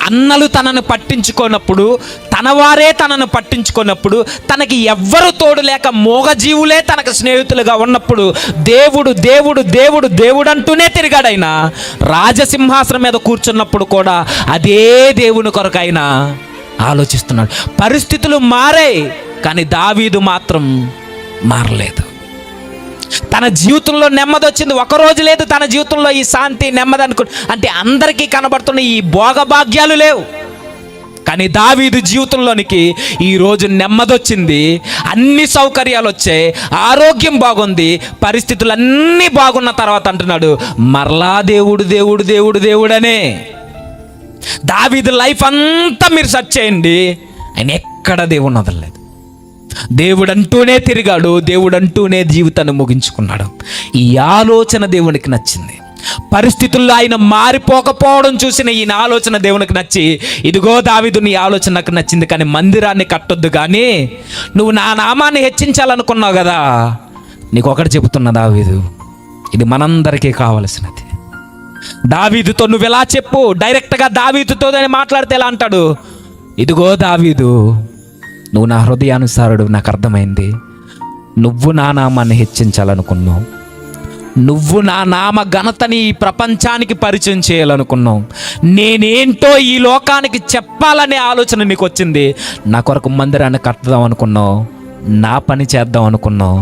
అన్నలు తనను పట్టించుకోనప్పుడు, తన వారే తనను పట్టించుకున్నప్పుడు, తనకి ఎవ్వరు తోడు లేక మోగజీవులే తనకు స్నేహితులుగా ఉన్నప్పుడు దేవుడు దేవుడు దేవుడు దేవుడు అంటూనే తిరిగాడు. ఆయన రాజసింహాసనం మీద కూర్చున్నప్పుడు కూడా అదే దేవుని కొరకు ఆయన ఆలోచిస్తున్నాడు. పరిస్థితులు మారాయి, కానీ దావీదు మాత్రం మారలేదు. తన జీవితంలో నెమ్మది వచ్చింది, ఒకరోజు లేదు తన జీవితంలో ఈ శాంతి నెమ్మది అంటే అందరికీ కనబడుతున్న ఈ భోగభాగ్యాలు లేవు. కానీ దావీదు జీవితంలోనికి ఈరోజు నెమ్మది వచ్చింది, అన్ని సౌకర్యాలు వచ్చాయి, ఆరోగ్యం బాగుంది, పరిస్థితులన్నీ బాగున్న తర్వాత అంటున్నాడు మరలా దేవుడు దేవుడు దేవుడు దేవుడనే. దావీదు లైఫ్ అంతా మీరు సెర్చ్ చేయండి, ఆయన ఎక్కడ దేవుని వదలలేదు. దేవుడు అంటూనే తిరిగాడు, దేవుడు అంటూనే జీవితాన్ని ముగించుకున్నాడు. ఈ ఆలోచన దేవునికి నచ్చింది. పరిస్థితుల్లో ఆయన మారిపోకపోవడం చూసిన ఈయన ఆలోచన దేవునికి నచ్చి, ఇదిగో దావీదు నీ ఆలోచన నాకు నచ్చింది, కానీ మందిరాన్ని కట్టొద్దు, కానీ నువ్వు నా నామాన్ని హెచ్చించాలనుకున్నావు కదా, నీకు ఒకటి చెబుతున్నా దావీదు, ఇది మనందరికీ కావలసినది. దావీదుతో నువ్వు ఎలా చెప్పు, డైరెక్ట్గా దావీదుతో మాట్లాడితే ఎలా అంటాడు, ఇదిగో దావీదు నువ్వు నా హృదయానుసారుడు, నాకు అర్థమైంది, నువ్వు నా నామాన్ని హెచ్చించాలనుకున్నావు, నువ్వు నా నామ ఘనతని ఈ ప్రపంచానికి పరిచయం చేయాలనుకున్నావు, నేనేంటో ఈ లోకానికి చెప్పాలనే ఆలోచన నీకు వచ్చింది, నా కొరకు మందిరాన్ని కట్టుదాం అనుకున్నావు, నా పని చేద్దాం అనుకున్నావు,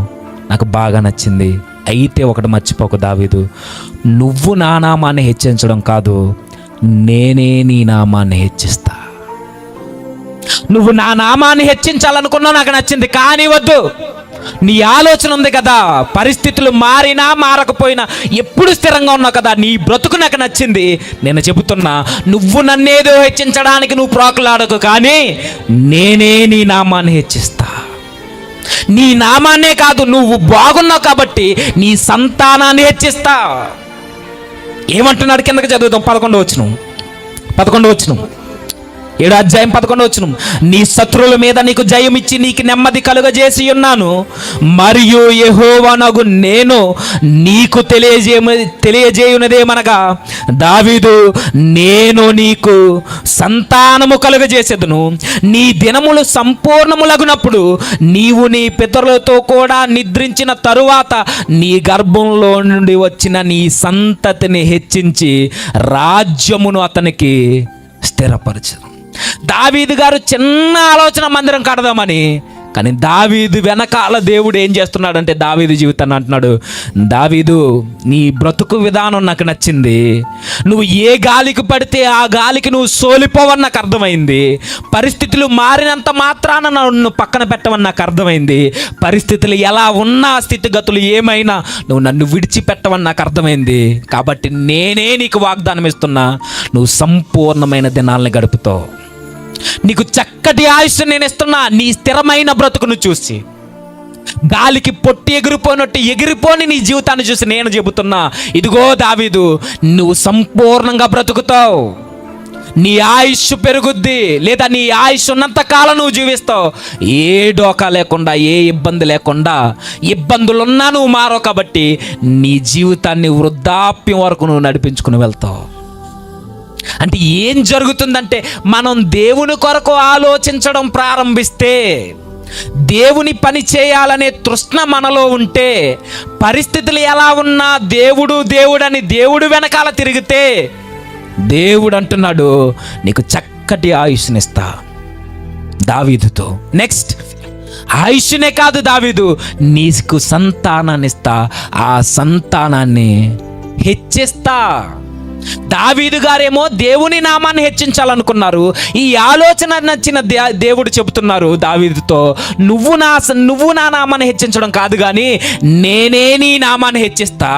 నాకు బాగా నచ్చింది. అయితే ఒకటి మర్చిపోకు దావీదు, నువ్వు నా నామాన్ని హెచ్చించడం కాదు, నేనే నీ నామాన్ని హెచ్చిస్తా. నువ్వు నా నామాన్ని హెచ్చించాలనుకున్నావు, నాకు నచ్చింది, కానీ వద్దు, నీ ఆలోచన ఉంది కదా, పరిస్థితులు మారినా మారకపోయినా ఎప్పుడు స్థిరంగా ఉన్నావు కదా, నీ బ్రతుకు నాకు నచ్చింది. నేను చెబుతున్నా, నువ్వు నన్నేదో హెచ్చించడానికి నువ్వు ప్రోకలాడకు, కానీ నేనే నీ నామాన్ని హెచ్చిస్తా. నీ నామాన్నే కాదు, నువ్వు బాగున్నావు కాబట్టి నీ సంతానాన్ని హెచ్చిస్తా. ఏమంటున్నాడు కిందకి చదువుతాం, 11వ వచనం 7వ అధ్యాయం 11వ వచనం. నీ శత్రువుల మీద నీకు జయం ఇచ్చి నీకు నెమ్మది కలుగజేసి ఉన్నాను, మరియు యెహోవానగు నేను నీకు తెలియజేయునదేమనగా, దావీదు నేను నీకు సంతానము కలుగజేసేదను, నీ దినములు సంపూర్ణములగునప్పుడు నీవు నీ పితరులతో కూడా నిద్రించిన తరువాత నీ గర్భంలో నుండి వచ్చిన నీ సంతతిని హెచ్చించి రాజ్యమును అతనికి స్థిరపరచను. దావీదు గారు చిన్న ఆలోచన మందిరం కడదామని, కానీ దావీదు వెనకాల దేవుడు ఏం చేస్తున్నాడంటే దావీదు జీవితాన్ని అంటున్నాడు, దావీదు నీ బ్రతుకు విధానం నాకు నచ్చింది, నువ్వు ఏ గాలికి పడితే ఆ గాలికి నువ్వు సోలిపోవని నాకు అర్థమైంది, పరిస్థితులు మారినంత మాత్రాన నన్ను పక్కన పెట్టవని నాకు అర్థమైంది, పరిస్థితులు ఎలా ఉన్నా స్థితిగతులు ఏమైనా నువ్వు నన్ను విడిచిపెట్టవని నాకు అర్థమైంది, కాబట్టి నేనే నీకు వాగ్దానం ఇస్తున్నా, నువ్వు సంపూర్ణమైన దినాల్ని గడుపుతావు. నీకు చక్కటి ఆయుష్ను నేను ఇస్తున్నా, నీ స్థిరమైన బ్రతుకును చూసి. గాలికి పొట్టి ఎగిరిపోయినట్టు ఎగిరిపోని నీ జీవితాన్ని చూసి నేను చెబుతున్నా, ఇదిగో దావీదు, నువ్వు సంపూర్ణంగా బ్రతుకుతావు, నీ ఆయుష్ పెరుగుద్ది, లేదా నీ ఆయుష్ ఉన్నంత కాలం నువ్వు జీవిస్తావు. ఏ డోకా లేకుండా, ఏ ఇబ్బంది లేకుండా. ఇబ్బందులున్నా నువ్వు మారో కాబట్టి నీ జీవితాన్ని వృద్ధాప్యం వరకు నువ్వు నడిపించుకుని వెళ్తావు. అంటే ఏం జరుగుతుందంటే, మనం దేవుని కొరకు ఆలోచించడం ప్రారంభిస్తే, దేవుని పని చేయాలనే తృష్ణ మనలో ఉంటే, పరిస్థితులు ఎలా ఉన్నా దేవుడు దేవుడని దేవుడు వెనకాల తిరిగితే, దేవుడు అంటున్నాడు నీకు చక్కటి ఆయుష్నిస్తా దావీదుతో. నెక్స్ట్, ఆయుష్నే కాదు దావీదు, నీకు సంతానాన్ని ఇస్తా, ఆ సంతానాన్ని హెచ్చిస్తా. దావీదు గారేమో దేవుని నామాన్ని హెచ్చించాలనుకున్నారు. ఈ ఆలోచన నచ్చిన దేవుడు చెబుతున్నారు దావీదుతో, నువ్వు నా నామాన్ని హెచ్చించడం కాదు కానీ నేనే నీ నామాన్ని హెచ్చిస్తా,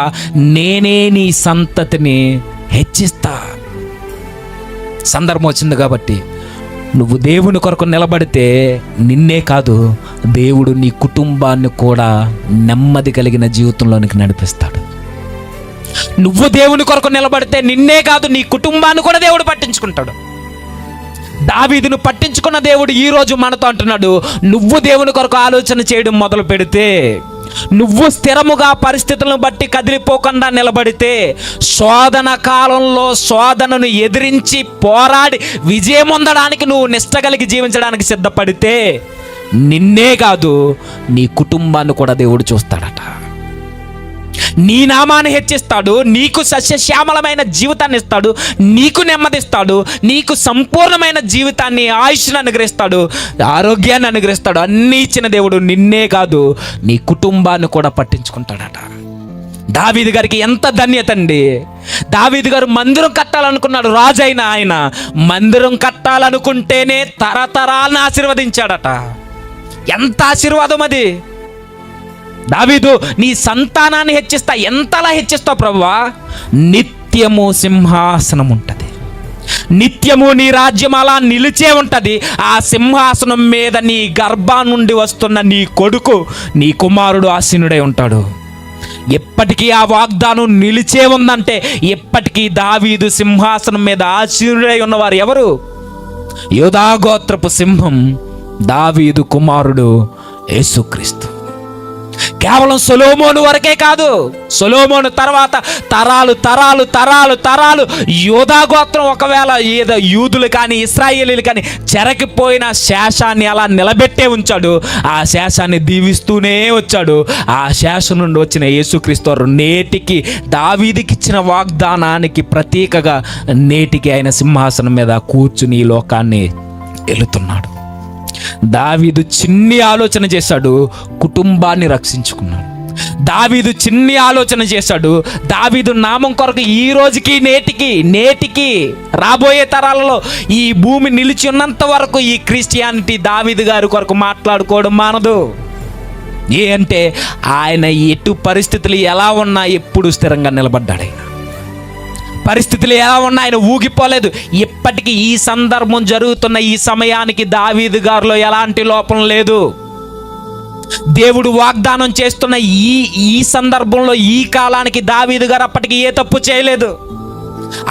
నేనే నీ సంతతిని హెచ్చిస్తా. సందర్భం వచ్చింది కాబట్టి నువ్వు దేవుని కొరకు నిలబడితే నిన్నే కాదు, దేవుడు నీ కుటుంబాన్ని కూడా నెమ్మది కలిగిన జీవితంలోనికి నడిపిస్తాడు. నువ్వు దేవుని కొరకు నిలబడితే నిన్నే కాదు, నీ కుటుంబాన్ని కూడా దేవుడు పట్టించుకుంటాడు. దావీదును పట్టించుకున్న దేవుడు ఈరోజు మనతో అంటున్నాడు, నువ్వు దేవుని కొరకు ఆలోచన చేయడం మొదలు పెడితే, నువ్వు స్థిరముగా పరిస్థితులను బట్టి కదిలిపోకుండా నిలబడితే, శోధన కాలంలో శోధనను ఎదిరించి పోరాడి విజయం పొందడానికి నువ్వు నిష్ట కలిగి జీవించడానికి సిద్ధపడితే, నిన్నే కాదు నీ కుటుంబాన్ని కూడా దేవుడు చూస్తాడట. నీ నామాన్ని హెచ్చిస్తాడు, నీకు సస్యశ్యామలమైన జీవితాన్ని ఇస్తాడు, నీకు నెమ్మదిస్తాడు, నీకు సంపూర్ణమైన జీవితాన్ని, ఆయుష్ను అనుగ్రహిస్తాడు, ఆరోగ్యాన్ని అనుగ్రహిస్తాడు. అన్నీ ఇచ్చిన దేవుడు నిన్నే కాదు నీ కుటుంబాన్ని కూడా పట్టించుకుంటాడట. దావీదు గారికి ఎంత ధన్యత అండి. దావీదు గారు మందిరం కట్టాలనుకున్నాడు. రాజు అయిన ఆయన మందిరం కట్టాలనుకుంటేనే తరతరాలను ఆశీర్వదించాడట. ఎంత ఆశీర్వాదం అది. దావీదు, నీ సంతానాన్ని హెచ్చిస్తా. ఎంతలా హెచ్చిస్తావు ప్రభువా? నిత్యము సింహాసనం ఉంటుంది, నిత్యము నీ రాజ్యం అలా నిలిచే ఉంటుంది. ఆ సింహాసనం మీద నీ గర్భం నుండి వస్తున్న నీ కొడుకు, నీ కుమారుడు ఆసీనుడై ఉంటాడు. ఎప్పటికీ ఆ వాగ్దానం నిలిచే ఉందంటే, ఎప్పటికీ దావీదు సింహాసనం మీద ఆసీనుడై ఉన్నవారు ఎవరు? యూదా గోత్రపు సింహం దావీదు కుమారుడు యేసుక్రీస్తు. కేవలం సొలొమోను వరకే కాదు, సొలొమోను తర్వాత తరాలు తరాలు తరాలు తరాలు యూదా గోత్రం ఒకవేళ ఏదో యూదులు కానీ ఇశ్రాయేలీలు కానీ చెరకిపోయిన శేషాన్ని అలా నిలబెట్టే ఉంచాడు. ఆ శేషాన్ని దీవిస్తూనే వచ్చాడు. ఆ శేషం నుండి వచ్చిన యేసుక్రీస్తు నేటికి దావీదుకి ఇచ్చిన వాగ్దానానికి ప్రతీకగా నేటికి ఆయన సింహాసనం మీద కూర్చుని ఈ లోకాన్ని ఏలుతున్నాడు. దావీదు చిన్ని ఆలోచన చేశాడు, కుటుంబాన్ని రక్షించుకున్నాడు. దావీదు చిన్ని ఆలోచన చేశాడు, దావీదు నామం కొరకు ఈ రోజుకి నేటికి రాబోయే తరాలలో ఈ భూమి నిలిచి ఉన్నంత వరకు ఈ క్రిస్టియానిటీ దావీదు గారి కొరకు మాట్లాడుకోవడం మానదు. ఏ అంటే ఆయన ఎటు పరిస్థితులు ఎలా ఉన్నా ఎప్పుడు స్థిరంగా నిలబడ్డాడు. ఆయన పరిస్థితులు ఎలా ఉన్నా ఆయన ఊగిపోలేదు. ఇప్పటికీ ఈ సందర్భం జరుగుతున్న ఈ సమయానికి దావీదు గారిలో ఎలాంటి లోపం లేదు. దేవుడు వాగ్దానం చేస్తున్న ఈ సందర్భంలో ఈ కాలానికి దావీదు గారు అప్పటికి ఏ తప్పు చేయలేదు.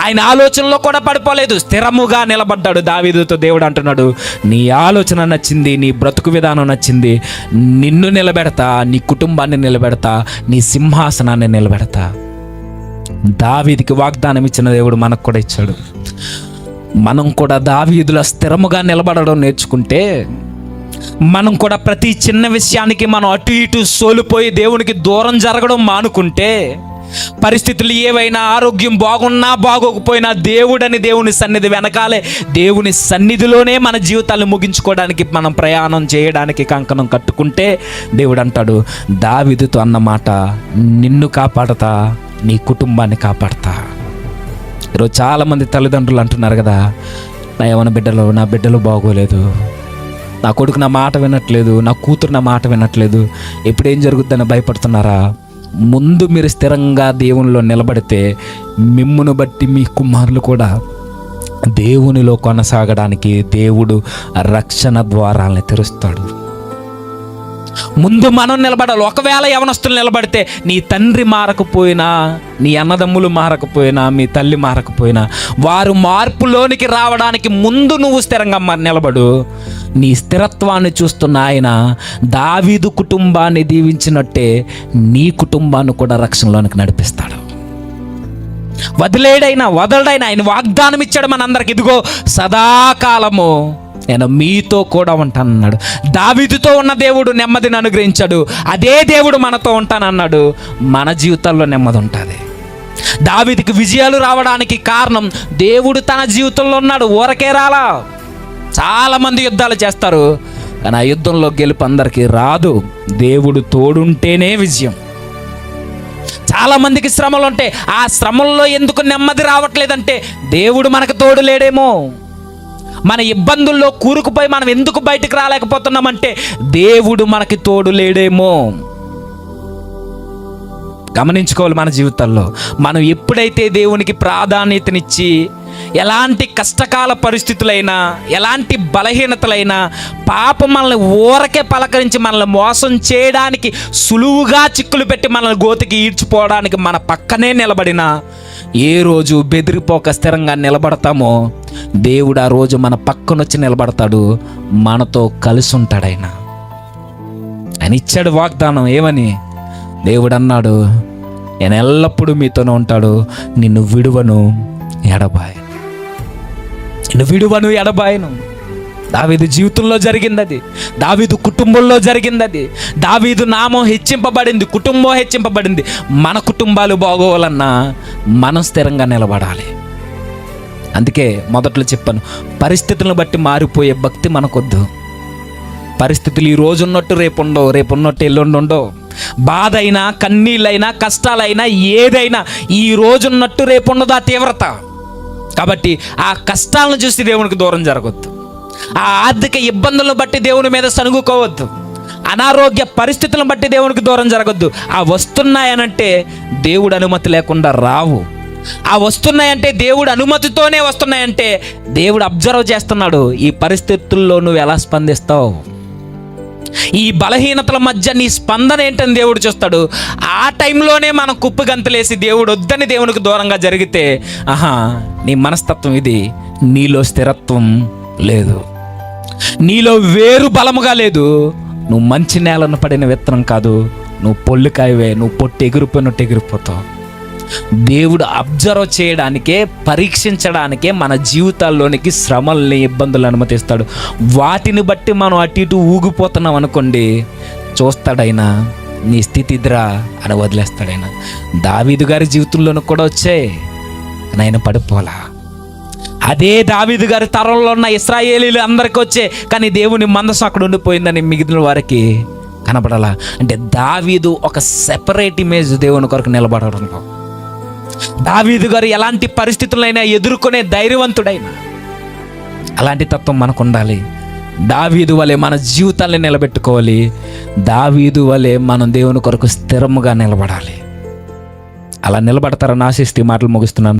ఆయన ఆలోచనలో కూడా పడిపోలేదు, స్థిరముగా నిలబడ్డాడు. దావీదుతో దేవుడు అంటున్నాడు, నీ ఆలోచన నచ్చింది, నీ బ్రతుకు విధానం నచ్చింది, నిన్ను నిలబెడతా, నీ కుటుంబాన్ని నిలబెడతా, నీ సింహాసనాన్ని నిలబెడతా. దావీదుకి వాగ్దానం ఇచ్చిన దేవుడు మనకు కూడా ఇచ్చాడు. మనం కూడా దావీదుల స్థిరముగా నిలబడడం నేర్చుకుంటే, మనం కూడా ప్రతి చిన్న విషయానికి మనం అటు ఇటు సోలిపోయి దేవునికి దూరం జరగడం మానుకుంటే, పరిస్థితులు ఏవైనా, ఆరోగ్యం బాగున్నా బాగోకపోయినా దేవుని సన్నిధి వెనకాలే, దేవుని సన్నిధిలోనే మన జీవితాలు ముగించుకోవడానికి మనం ప్రయాణం చేయడానికి కంకణం కట్టుకుంటే, దేవుడు అంటాడు దావీదుతో అన్నమాట, నిన్ను కాపాడతా, నీ కుటుంబాన్ని కాపాడతా. ఈరోజు చాలామంది తల్లిదండ్రులు అంటున్నారు కదా, నా బిడ్డలు బాగోలేదు, నా కొడుకు నా మాట వినట్లేదు, నా కూతురు నా మాట వినట్లేదు, ఎప్పుడేం జరుగుద్దని భయపడుతున్నారా? ముందు మీరు స్థిరంగా దేవునిలో నిలబడితే మిమ్మును బట్టి మీ కుమారులు కూడా దేవునిలో కొనసాగడానికి దేవుడు రక్షణ ద్వారాలను తెరుస్తాడు. ముందు మనం నిలబడాలి. ఒకవేళ యవనస్తులు నిలబడితే నీ తండ్రి మారకపోయినా, నీ అన్నదమ్ములు మారకపోయినా, మీ తల్లి మారకపోయినా, వారు మార్పులోనికి రావడానికి ముందు నువ్వు స్థిరంగా నిలబడు. నీ స్థిరత్వాన్ని చూస్తున్న ఆయన దావీదు కుటుంబాన్ని దీవించినట్టే నీ కుటుంబాన్ని కూడా రక్షణలోనికి నడిపిస్తాడు. వదలడైనా ఆయన వాగ్దానం ఇచ్చాడు మనందరికి. ఇదిగో సదాకాలము నేను మీతో కూడా ఉంటానన్నాడు. దావీదుతో ఉన్న దేవుడు నెమ్మదిని అనుగ్రహించాడు. అదే దేవుడు మనతో ఉంటానన్నాడు. మన జీవితాల్లో నెమ్మది ఉంటుంది. దావీదుకి విజయాలు రావడానికి కారణం దేవుడు తన జీవితంలో ఉన్నాడు. ఊరకే రాలా. చాలామంది యుద్ధాలు చేస్తారు, కానీ ఆ యుద్ధంలో గెలుపు అందరికీ రాదు. దేవుడు తోడుంటేనే విజయం. చాలామందికి శ్రమలు ఉంటాయి. ఆ శ్రమల్లో ఎందుకు నెమ్మది రావట్లేదంటే దేవుడు మనకు తోడు లేడేమో. మన ఇబ్బందుల్లో కూరుకుపోయి మనం ఎందుకు బయటకు రాలేకపోతున్నామంటే దేవుడు మనకి తోడు లేడేమో. గమనించుకోవాలి. మన జీవితాల్లో మనం ఎప్పుడైతే దేవునికి ప్రాధాన్యతనిచ్చి ఎలాంటి కష్టకాల పరిస్థితులైనా, ఎలాంటి బలహీనతలైనా, పాపం మనల్ని ఊరకే పలకరించి మనల్ని మోసం చేయడానికి, సులువుగా చిక్కులు పెట్టి మనల్ని గోతికి ఈడ్చిపోవడానికి మన పక్కనే నిలబడినా, ఏ రోజు బెదిరిపోక స్థిరంగా నిలబడతామో దేవుడు ఆ రోజు మన పక్కనొచ్చి నిలబడతాడు. మనతో కలిసి ఉంటాడు. ఆయన ఇచ్చాడు వాగ్దానం. ఏమని? దేవుడు అన్నాడు, నేను ఎల్లప్పుడూ మీతోనే ఉంటాడు, నిన్ను విడువను ఎడబాయను. నిన్ను విడువను ఎడబాయను. దావీదు జీవితంలో జరిగింది అది. దావీదు కుటుంబంలో జరిగింది అది. దావీదు నామం హెచ్చింపబడింది, కుటుంబం హెచ్చింపబడింది. మన కుటుంబాలు బాగోవాలన్నా మనం స్థిరంగా నిలబడాలి. అందుకే మొదట్లో చెప్పాను, పరిస్థితులను బట్టి మారిపోయే భక్తి మనకొద్దు. పరిస్థితులు ఈ రోజు ఉన్నట్టు రేపు ఉండవు, రేపు ఉన్నట్టు ఎల్లుండి ఉండవు. బాధ అయినా, కన్నీళ్ళైనా, కష్టాలైనా, ఏదైనా ఈ రోజు ఉన్నట్టు రేపు ఉండదు ఆ తీవ్రత. కాబట్టి ఆ కష్టాలను చూసి దేవునికి దూరం జరగొద్దు. ఆ ఆర్థిక ఇబ్బందులను బట్టి దేవుని మీద సనుగుకోవద్దు. అనారోగ్య పరిస్థితులను బట్టి దేవునికి దూరం జరగొద్దు. ఆ వస్తున్నాయనంటే దేవుడు అనుమతి లేకుండా రావు. ఆ వస్తున్నాయంటే దేవుడు అనుమతితోనే వస్తున్నాయంటే దేవుడు అబ్జర్వ్ చేస్తున్నాడు. ఈ పరిస్థితుల్లో నువ్వు ఎలా స్పందిస్తావు, ఈ బలహీనతల మధ్య నీ స్పందన ఏంటని దేవుడు చూస్తాడు. ఆ టైంలోనే మనం కుప్పు గంతులేసి దేవుడు వద్దని దేవునికి దూరంగా జరిగితే, ఆహా, నీ మనస్తత్వం ఇది. నీలో స్థిరత్వం లేదు, నీలో వేరు బలముగా లేదు. నువ్వు మంచి నేలను పడిన విత్తనం కాదు, నువ్వు పొల్లికాయవే. నువ్వు పొట్టి ఎగిరిపోయినట్టు ఎగిరిపోతావు. దేవుడు అబ్జర్వ్ చేయడానికే, పరీక్షించడానికే మన జీవితాల్లోనికి శ్రమల్ని, ఇబ్బందులు అనుమతిస్తాడు. వాటిని బట్టి మనం అటు ఇటు ఊగిపోతున్నాం అనుకోండి, చూస్తాడైనా నీ స్థితి ఇదిరా అని వదిలేస్తాడైనా. దావీదు గారి జీవితంలోనూ కూడా వచ్చాయి, ఆయన పడిపోలా. అదే దావీదు గారి తరంలో ఉన్న ఇశ్రాయేలీలు అందరికీ వచ్చే, కానీ దేవుని మందసం అక్కడ ఉండిపోయిందని మిగిలిన వారికి కనపడాలా. అంటే దావీదు ఒక సెపరేట్ ఇమేజ్ దేవుని కొరకు నిలబడడంలో. దావీదు గారు ఎలాంటి పరిస్థితులైనా ఎదుర్కొనే ధైర్యవంతుడైన, అలాంటి తత్వం మనకు ఉండాలి. దావీదు వలె మన జీవితాన్ని నిలబెట్టుకోవాలి. దావీదు వలె మనం దేవుని కొరకు స్థిరముగా నిలబడాలి. అలా నిలబడతారని ఆశిస్తూ మాటలు ముగిస్తున్నాను.